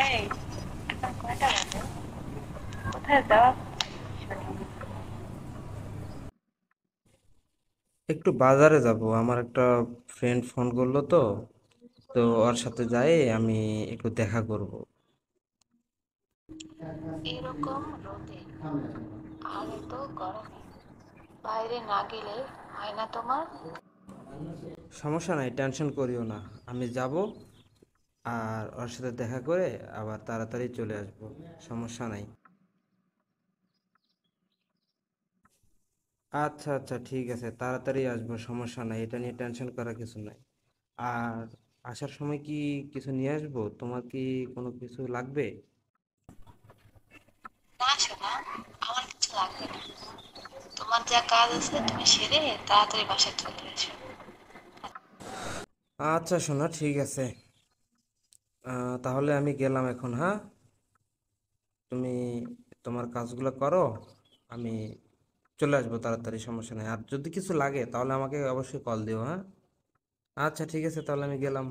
এই, এখন কয়টা বাজে? কোথায় যাওয়া শুনি? একটু বাজারে যাব, আমার একটা ফ্রেন্ড ফোন করলো তো তো ওর সাথে যাই আমি একটু দেখা করব। এরকম রোদে আর এত গরমে বাইরে না গেলে হয় না তোমার? সমস্যা নাই, টেনশন করিও না। আমি যাব আর ওর সাথে দেখা করে আবার তাড়াতাড়ি চলে আসব। সমস্যা নাই। আচ্ছা আচ্ছা, ঠিক আছে, তাড়াতাড়ি আসবো, সমস্যা নাই, এটা নিয়ে টেনশন করার কিছু নাই। আর আসার সময় কি কিছু নিয়ে আসবো? তোমার কি কোনো কিছু লাগবে? না শোনা, আমার কিছু লাগবে না। তোমার যা কাজ আছে তুমি সেরে তাড়াতাড়ি বাসায় চলে এসো। আচ্ছা শোনা, ঠিক আছে। তাহলে আমি গেলাম এখন, হ্যাঁ? তুমি তোমার কাজগুলো করো, আমি চলে আসবো তাড়াতাড়ি, সমস্যা নেই। আর যদি কিছু লাগে তাহলে আমাকে অবশ্যই কল দিও, হ্যাঁ? আচ্ছা ঠিক আছে, তাহলে আমি গেলাম।